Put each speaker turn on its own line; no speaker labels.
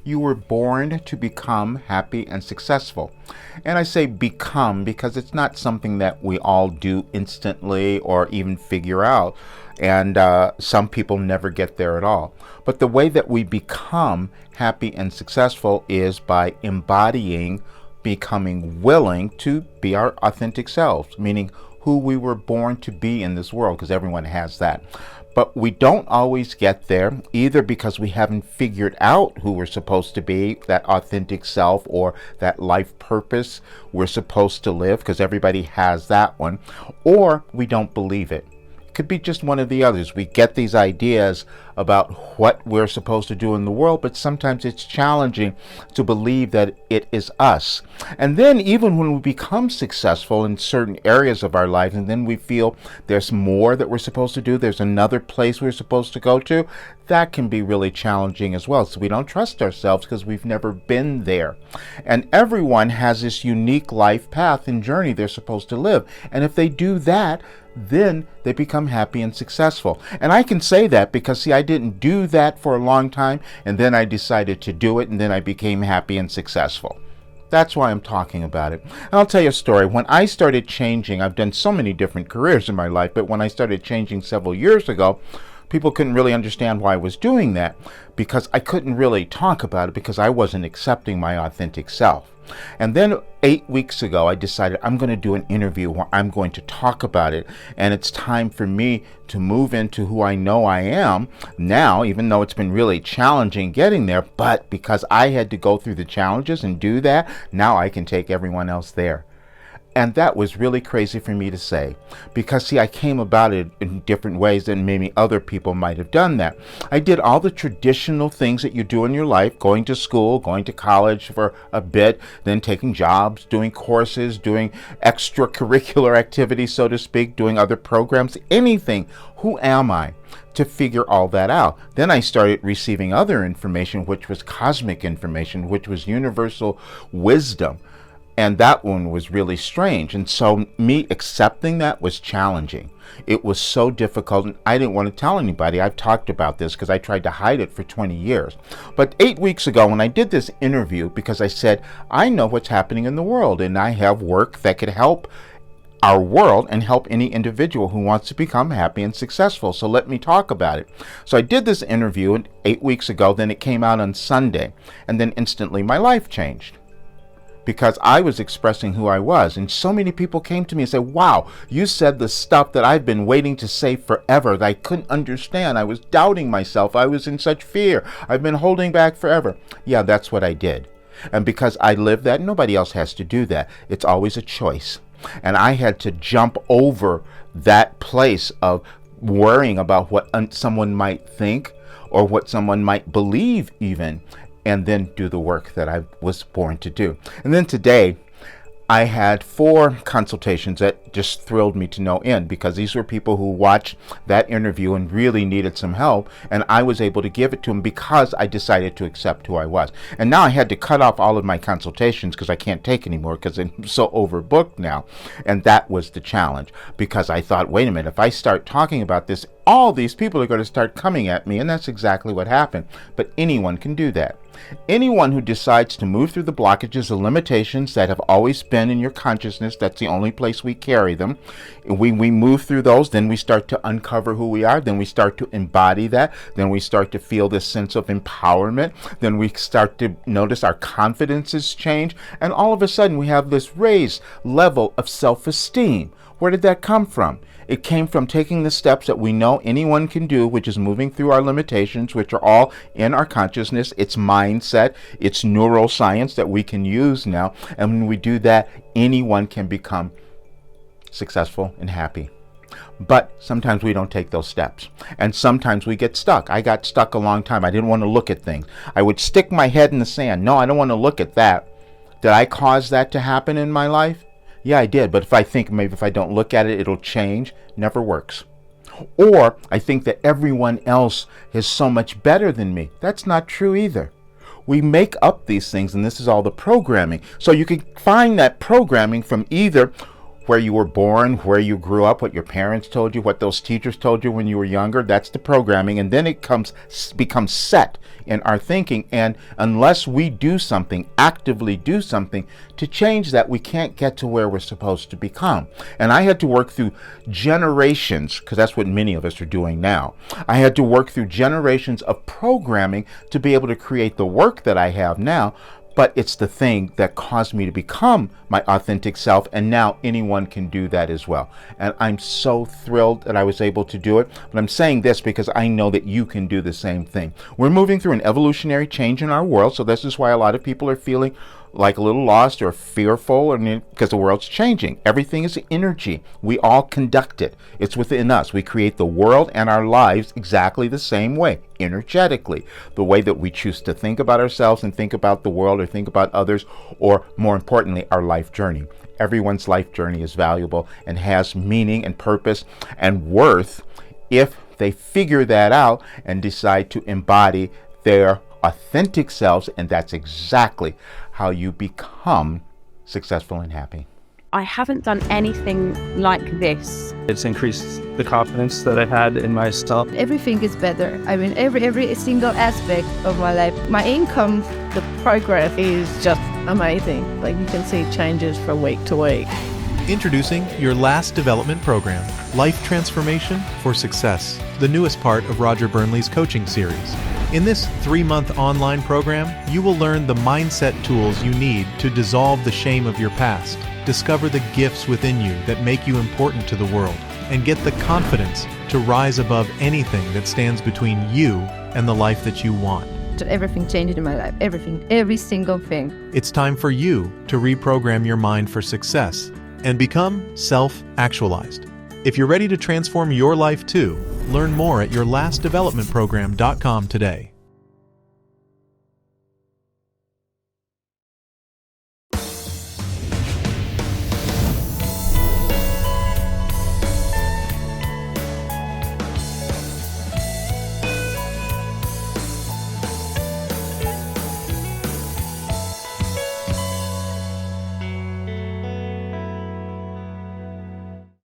You were born to become happy and successful. And I say become because it's not something that we all do instantly or even figure out. And some people never get there at all. But the way that we become happy and successful is by embodying, becoming willing to be our authentic selves, meaning who we were born to be in this world, because everyone has that. But we don't always get there, either because we haven't figured out who we're supposed to be, that authentic self, or that life purpose we're supposed to live, because everybody has that one, or we don't believe it. Could be just one of the others. We get these ideas about what we're supposed to do in the world, but sometimes it's challenging to believe that it is us. And then even when we become successful in certain areas of our life, and then we feel there's more that we're supposed to do, there's another place we're supposed to go to, that can be really challenging as well. So we don't trust ourselves because we've never been there. And everyone has this unique life path and journey they're supposed to live. And if they do that, then they become happy and successful. And I can say that because, see, I didn't do that for a long time, and then I decided to do it, and then I became happy and successful. That's why I'm talking about it. And I'll tell you a story. When I started changing, I've done so many different careers in my life, but when I started changing several years ago, people couldn't really understand why I was doing that, because I couldn't really talk about it because I wasn't accepting my authentic self. And then 8 weeks ago, I decided I'm going to do an interview where I'm going to talk about it. And it's time for me to move into who I know I am now, even though it's been really challenging getting there. But because I had to go through the challenges and do that, now I can take everyone else there. And that was really crazy for me to say, because, see, I came about it in different ways than maybe other people might have done that. I did all the traditional things that you do in your life, going to school, going to college for a bit, then taking jobs, doing courses, doing extracurricular activities, so to speak, doing other programs, anything. Who am I? To figure all that out. Then I started receiving other information, which was cosmic information, which was universal wisdom. And that one was really strange. And so me accepting that was challenging. It was so difficult, and I didn't want to tell anybody. I've talked about this because I tried to hide it for 20 years. But 8 weeks ago, when I did this interview, because I said, I know what's happening in the world, and I have work that could help our world and help any individual who wants to become happy and successful. So let me talk about it. So I did this interview 8 weeks ago, then it came out on Sunday, and then instantly my life changed, because I was expressing who I was. And so many people came to me and said, wow, you said the stuff that I've been waiting to say forever, that I couldn't understand. I was doubting myself. I was in such fear. I've been holding back forever. Yeah, that's what I did. And because I live that, nobody else has to do that. It's always a choice. And I had to jump over that place of worrying about what someone might think or what someone might believe even, and then do the work that I was born to do. And then today, I had 4 consultations that just thrilled me to no end, because these were people who watched that interview and really needed some help, and I was able to give it to them because I decided to accept who I was. And now I had to cut off all of my consultations because I can't take anymore because I'm so overbooked now. And that was the challenge, because I thought, wait a minute, if I start talking about this, all these people are going to start coming at me, and that's exactly what happened. But anyone can do that. Anyone who decides to move through the blockages, the limitations that have always been in your consciousness, that's the only place we carry them. We move through those, then we start to uncover who we are, then we start to embody that, then we start to feel this sense of empowerment, then we start to notice our confidences change, and all of a sudden we have this raised level of self-esteem. Where did that come from? It came from taking the steps that we know anyone can do, which is moving through our limitations, which are all in our consciousness. It's mindset, it's neuroscience that we can use now. And when we do that, anyone can become successful and happy. But sometimes we don't take those steps. And sometimes we get stuck. I got stuck a long time. I didn't want to look at things. I would stick my head in the sand. No, I don't want to look at that. Did I cause that to happen in my life? Yeah, I did. But if I think maybe if I don't look at it, it'll change, never works. Or I think that everyone else is so much better than me. That's not true either. We make up these things, and this is all the programming. So you can find that programming from either where you were born, where you grew up, what your parents told you, what those teachers told you when you were younger. That's the programming. And then it becomes set in our thinking. And unless we do something, actively do something to change that, we can't get to where we're supposed to become. And I had to work through generations, because that's what many of us are doing now. I had to work through generations of programming to be able to create the work that I have now. But it's the thing that caused me to become my authentic self, and now anyone can do that as well. And I'm so thrilled that I was able to do it. But I'm saying this because I know that you can do the same thing. We're moving through an evolutionary change in our world, so this is why a lot of people are feeling like a little lost or fearful, because the world's changing. Everything is energy. We all conduct it. It's within us. We create the world and our lives exactly the same way, energetically. The way that we choose to think about ourselves and think about the world or think about others, or more importantly, our life journey. Everyone's life journey is valuable and has meaning and purpose and worth if they figure that out and decide to embody their authentic selves, and that's exactly how you become successful and happy.
I haven't done anything like this.
It's increased the confidence that I've had in myself.
Everything is better. I mean, every single aspect of my life. My income, the progress is just amazing. Like, you can see changes from week to week.
Introducing your last development program, Life Transformation for Success, the newest part of Roger Burnley's coaching series. In this 3-month online program, you will learn the mindset tools you need to dissolve the shame of your past, discover the gifts within you that make you important to the world, and get the confidence to rise above anything that stands between you and the life that you want.
Everything changed in my life. Everything. Every single thing.
It's time for you to reprogram your mind for success and become self-actualized. If you're ready to transform your life too, learn more at yourlastdevelopmentprogram.com today.